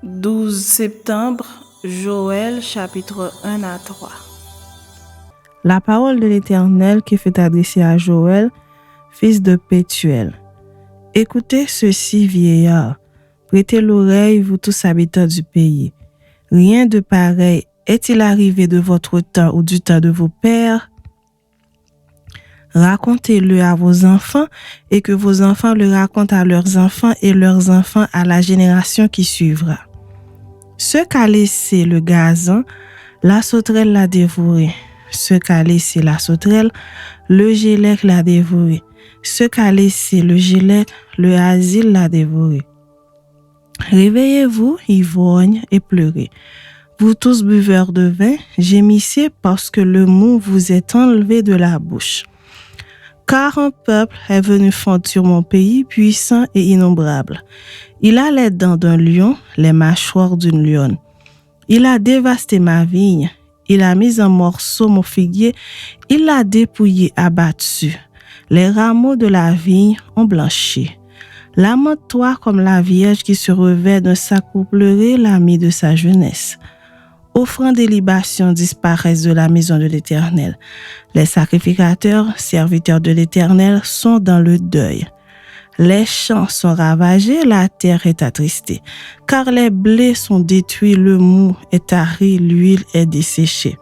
12 septembre, Joël chapitre 1 à 3. La parole de l'Éternel qui fut adressée à Joël, fils de Pétuel. Écoutez ceci, vieillards, prêtez l'oreille, vous tous habitants du pays. Rien de pareil est-il arrivé de votre temps ou du temps de vos pères? Racontez-le à vos enfants et que vos enfants le racontent à leurs enfants et leurs enfants à la génération qui suivra. Ce qu'a laissé le gazan, la sauterelle l'a dévoré. Ce qu'a laissé la sauterelle, le gélec l'a dévoré. Ce qu'a laissé le gélec, le asile l'a dévoré. Réveillez-vous, ivrognes, et pleurez. Vous tous buveurs de vin, gémissez parce que le mou vous est enlevé de la bouche. Car un peuple est venu fondre sur mon pays, puissant et innombrable. Il a les dents d'un lion, les mâchoires d'une lionne. Il a dévasté ma vigne, il a mis en morceaux mon figuier, il l'a dépouillé, abattu. Les rameaux de la vigne ont blanchi. Lamente-toi comme la vierge qui se revêt d'un sac pour pleurer l'ami de sa jeunesse. Offrandes et libations disparaissent de la maison de l'Éternel. Les sacrificateurs, serviteurs de l'Éternel, sont dans le deuil. Les champs sont ravagés, la terre est attristée, car les blés sont détruits, le mou est tari, l'huile est desséchée.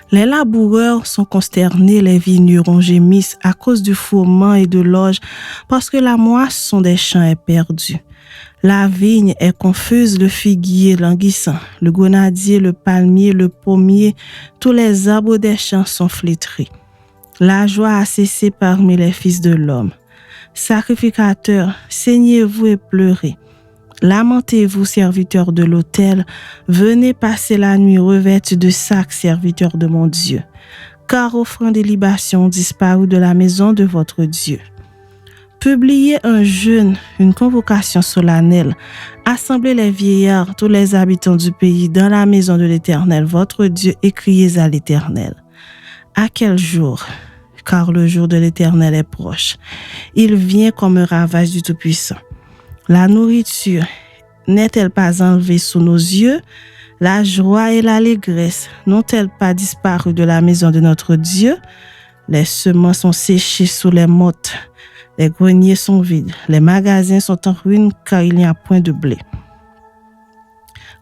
Les laboureurs sont consternés, les vignerons gémissent à cause du fourment et de l'orge, parce que la moisson des champs est perdue. La vigne est confuse, le figuier languissant, le grenadier, le palmier, le pommier, tous les arbres des champs sont flétris. La joie a cessé parmi les fils de l'homme. Sacrificateurs, saignez-vous et pleurez. Lamentez-vous, serviteurs de l'autel, venez passer la nuit revêtus de sacs, serviteurs de mon Dieu. Car offrandes et libations ont disparu de la maison de votre Dieu. Publiez un jeûne, une convocation solennelle. Assemblez les vieillards, tous les habitants du pays, dans la maison de l'Éternel, votre Dieu, et criez à l'Éternel. À quel jour? Car le jour de l'Éternel est proche. Il vient comme un ravage du Tout-Puissant. La nourriture n'est-elle pas enlevée sous nos yeux? La joie et l'allégresse n'ont-elles pas disparu de la maison de notre Dieu? Les semences sont séchées sous les mottes. Les greniers sont vides, les magasins sont en ruine car il n'y a point de blé.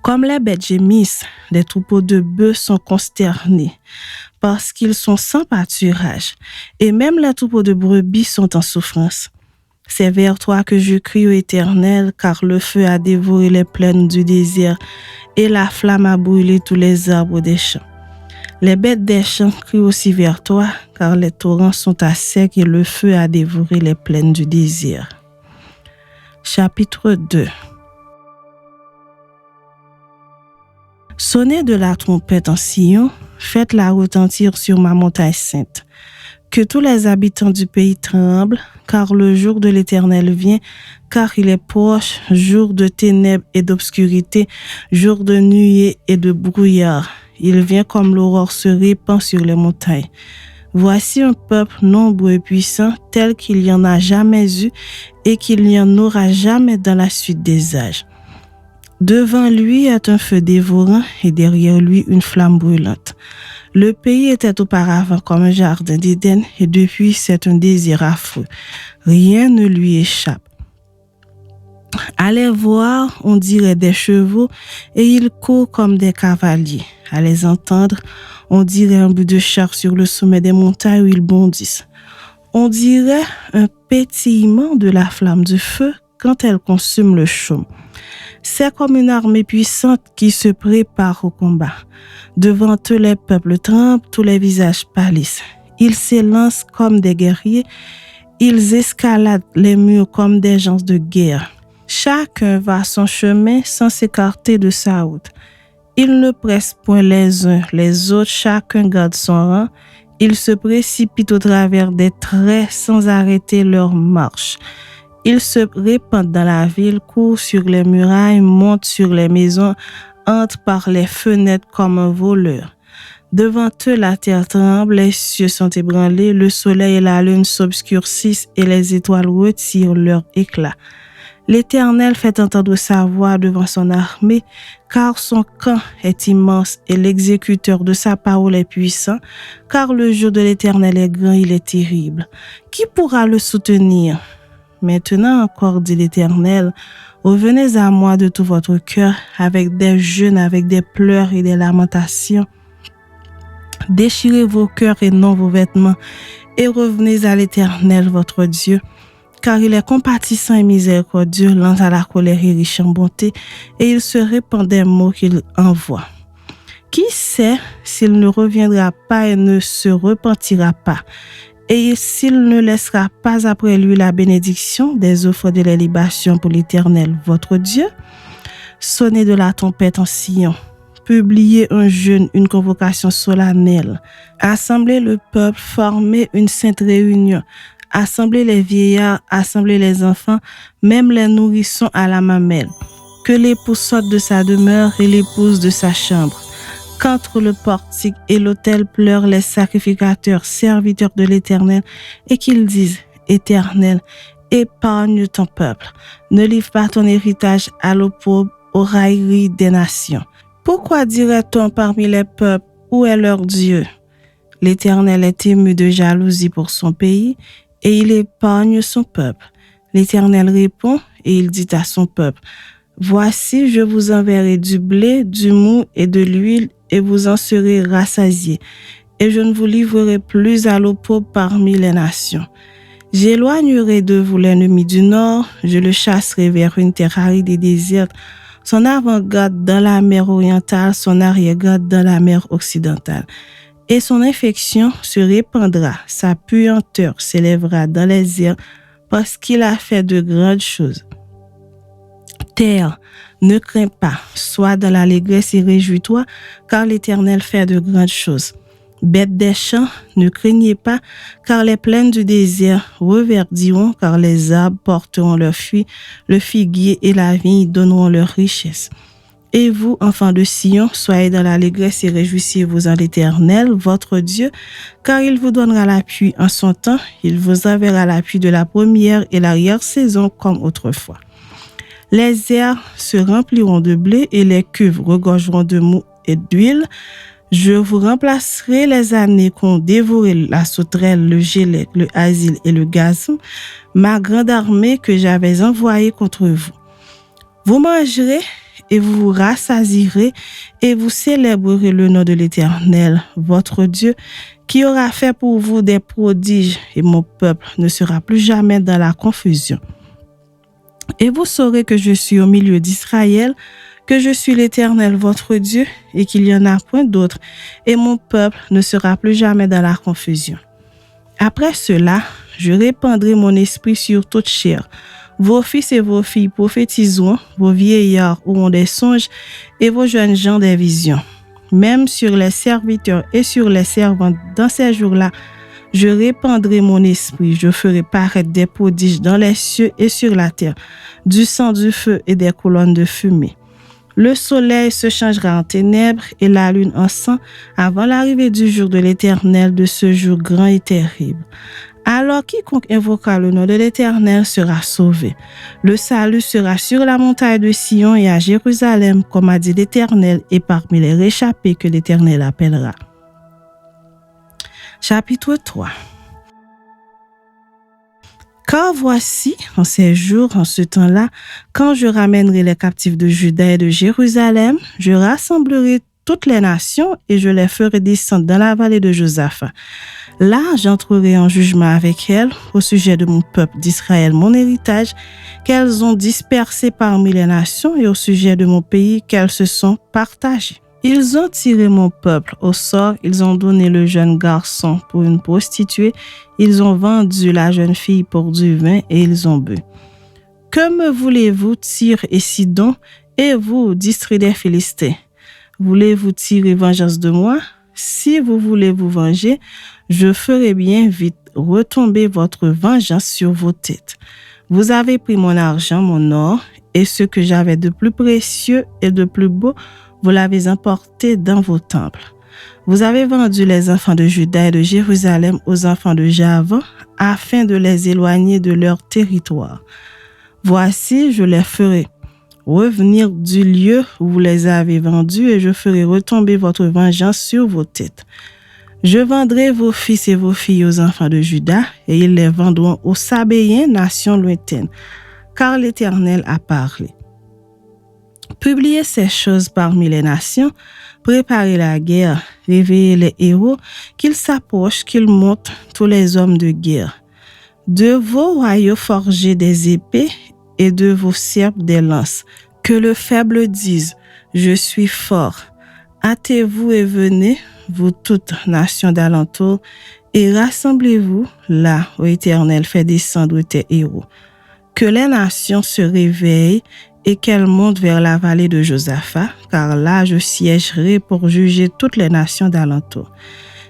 Comme les bêtes gémissent, les troupeaux de bœufs sont consternés parce qu'ils sont sans pâturage, et même les troupeaux de brebis sont en souffrance. C'est vers toi que je crie, ô Éternel, car le feu a dévoré les plaines du désert et la flamme a brûlé tous les arbres des champs. Les bêtes des champs crient aussi vers toi, car les torrents sont à sec et le feu a dévoré les plaines du désert. Chapitre 2. Sonnez de la trompette en Sion, faites-la retentir sur ma montagne sainte. Que tous les habitants du pays tremblent, car le jour de l'Éternel vient, car il est proche, jour de ténèbres et d'obscurité, jour de nuée et de brouillard. Il vient comme l'aurore se répand sur les montagnes. Voici un peuple nombreux et puissant, tel qu'il n'y en a jamais eu et qu'il n'y en aura jamais dans la suite des âges. Devant lui est un feu dévorant et derrière lui une flamme brûlante. Le pays était auparavant comme un jardin d'Éden et depuis c'est un désir affreux. Rien ne lui échappe. À les voir, on dirait des chevaux et ils courent comme des cavaliers. À les entendre, on dirait un bout de char sur le sommet des montagnes où ils bondissent. On dirait un pétillement de la flamme du feu quand elle consume le chaume. C'est comme une armée puissante qui se prépare au combat. Devant eux, les peuples tremblent, tous les visages pâlissent. Ils s'élancent comme des guerriers, ils escaladent les murs comme des gens de guerre. Chacun va son chemin sans s'écarter de sa route. Ils ne pressent point les uns les autres, chacun garde son rang. Ils se précipitent au travers des traits sans arrêter leur marche. Ils se répandent dans la ville, courent sur les murailles, montent sur les maisons, entrent par les fenêtres comme un voleur. Devant eux, la terre tremble, les cieux sont ébranlés, le soleil et la lune s'obscurcissent et les étoiles retirent leur éclat. L'Éternel fait entendre sa voix devant son armée, car son camp est immense et l'exécuteur de sa parole est puissant, car le jour de l'Éternel est grand, il est terrible. Qui pourra le soutenir? Maintenant encore, dit l'Éternel, revenez à moi de tout votre cœur, avec des jeûnes, avec des pleurs et des lamentations. Déchirez vos cœurs et non vos vêtements, et revenez à l'Éternel votre Dieu, car il est compatissant et miséricordieux, lent à la colère et riche en bonté, et il se répand des mots qu'il envoie. Qui sait s'il ne reviendra pas et ne se repentira pas, et s'il ne laissera pas après lui la bénédiction des offres de la libation pour l'Éternel votre Dieu? Sonnez de la trompette en Sion, publiez un jeûne, une convocation solennelle, assemblez le peuple, formez une sainte réunion, assemblez les vieillards, assemblez les enfants, même les nourrissons à la mamelle. Que l'époux sorte de sa demeure et l'épouse de sa chambre. Qu'entre le portique et l'autel pleurent les sacrificateurs, serviteurs de l'Éternel, et qu'ils disent, Éternel, épargne ton peuple. Ne livre pas ton héritage à l'opprobre, aux railleries des nations. Pourquoi dirait-on parmi les peuples, où est leur Dieu? L'Éternel est ému de jalousie pour son pays, et il épargne son peuple. L'Éternel répond, et il dit à son peuple, voici, je vous enverrai du blé, du mou et de l'huile, et vous en serez rassasiés, et je ne vous livrerai plus à l'opprobre parmi les nations. J'éloignerai de vous l'ennemi du nord, je le chasserai vers une terre aride et déserte, son avant-garde dans la mer orientale, son arrière-garde dans la mer occidentale. Et son infection se répandra, sa puanteur s'élèvera dans les airs, parce qu'il a fait de grandes choses. Terre, ne crains pas, sois dans l'allégresse et réjouis-toi, car l'Éternel fait de grandes choses. Bêtes des champs, ne craignez pas, car les plaines du désert reverdiront, car les arbres porteront leurs fruits, le figuier et la vigne donneront leur richesse. Et vous, enfants de Sion, soyez dans l'allégresse et réjouissez-vous en l'Éternel, votre Dieu, car il vous donnera l'appui en son temps, il vous enverra l'appui de la première et l'arrière-saison comme autrefois. Les airs se rempliront de blé et les cuves regorgeront de mou et d'huile. Je vous remplacerai les années qu'ont dévoré la sauterelle, le gélec, le asile et le gazon, ma grande armée que j'avais envoyée contre vous. Vous mangerez et vous vous rassasierez et vous célébrerez le nom de l'Éternel, votre Dieu, qui aura fait pour vous des prodiges, et mon peuple ne sera plus jamais dans la confusion. Et vous saurez que je suis au milieu d'Israël, que je suis l'Éternel votre Dieu, et qu'il n'y en a point d'autre, et mon peuple ne sera plus jamais dans la confusion. Après cela, je répandrai mon esprit sur toute chair. Vos fils et vos filles prophétiseront, vos vieillards auront des songes, et vos jeunes gens des visions. Même sur les serviteurs et sur les servantes, dans ces jours-là, je répandrai mon esprit, je ferai paraître des prodiges dans les cieux et sur la terre, du sang, du feu et des colonnes de fumée. Le soleil se changera en ténèbres et la lune en sang avant l'arrivée du jour de l'Éternel, de ce jour grand et terrible. Alors quiconque invoquera le nom de l'Éternel sera sauvé. Le salut sera sur la montagne de Sion et à Jérusalem, comme a dit l'Éternel, et parmi les réchappés que l'Éternel appellera. Chapitre 3. Car voici, en ces jours, en ce temps-là, quand je ramènerai les captifs de Juda et de Jérusalem, je rassemblerai toutes les nations et je les ferai descendre dans la vallée de Josaphat. Là, j'entrerai en jugement avec elles au sujet de mon peuple d'Israël, mon héritage, qu'elles ont dispersé parmi les nations, et au sujet de mon pays qu'elles se sont partagées. Ils ont tiré mon peuple au sort, ils ont donné le jeune garçon pour une prostituée, ils ont vendu la jeune fille pour du vin et ils ont bu. Que me voulez-vous, Tyr et Sidon, et vous, district des Philistins? Voulez-vous tirer vengeance de moi? Si vous voulez vous venger, je ferai bien vite retomber votre vengeance sur vos têtes. Vous avez pris mon argent, mon or, et ce que j'avais de plus précieux et de plus beau, vous l'avez emporté dans vos temples. Vous avez vendu les enfants de Juda et de Jérusalem aux enfants de Javan, afin de les éloigner de leur territoire. Voici, je les ferai revenir du lieu où vous les avez vendus et je ferai retomber votre vengeance sur vos têtes. Je vendrai vos fils et vos filles aux enfants de Juda et ils les vendront aux Sabéens, nation lointaine, car l'Éternel a parlé. Publiez ces choses parmi les nations, préparez la guerre, réveillez les héros, qu'ils s'approchent, qu'ils montent, tous les hommes de guerre. De vos royaux forgez des épées et de vos serpes des lances. Que le faible dise, je suis fort. Hâtez-vous et venez, vous toutes nations d'alentour, et rassemblez-vous là, ô Éternel, fais descendre tes héros. Que les nations se réveillent et qu'elles montent vers la vallée de Josaphat, car là je siégerai pour juger toutes les nations d'alentour.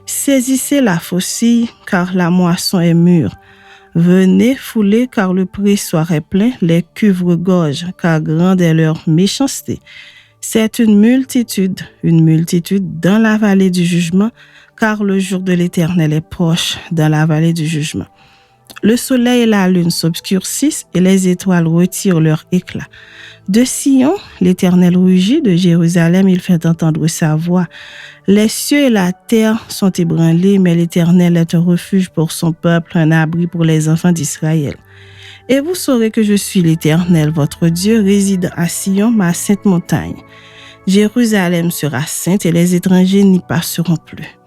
Saisissez la faucille, car la moisson est mûre. Venez fouler, car le pressoir est plein, les cuves regorgent, car grande est leur méchanceté. C'est une multitude dans la vallée du jugement, car le jour de l'Éternel est proche dans la vallée du jugement. Le soleil et la lune s'obscurcissent et les étoiles retirent leur éclat. De Sion, l'Éternel rugit, de Jérusalem, il fait entendre sa voix. Les cieux et la terre sont ébranlés, mais l'Éternel est un refuge pour son peuple, un abri pour les enfants d'Israël. Et vous saurez que je suis l'Éternel, votre Dieu, réside à Sion, ma sainte montagne. Jérusalem sera sainte et les étrangers n'y passeront plus.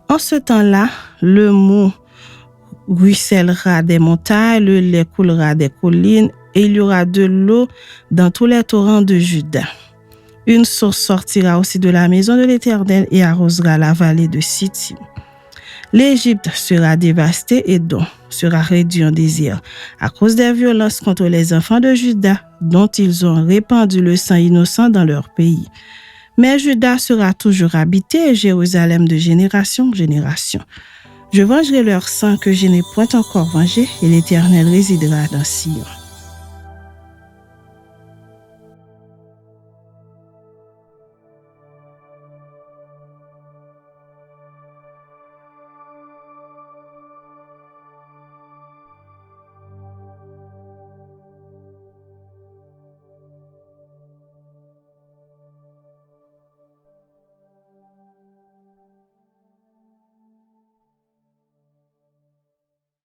En ce temps-là, le mot ruissellera des montagnes, le lait coulera des collines, et il y aura de l'eau dans tous les torrents de Juda. Une source sortira aussi de la maison de l'Éternel et arrosera la vallée de Sittim. L'Égypte sera dévastée et Édom sera réduit en désert à cause des violences contre les enfants de Juda, dont ils ont répandu le sang innocent dans leur pays. Mais Juda sera toujours habité et Jérusalem de génération en génération. Je vengerai leur sang que je n'ai point encore vengé et l'Éternel résidera dans Sion.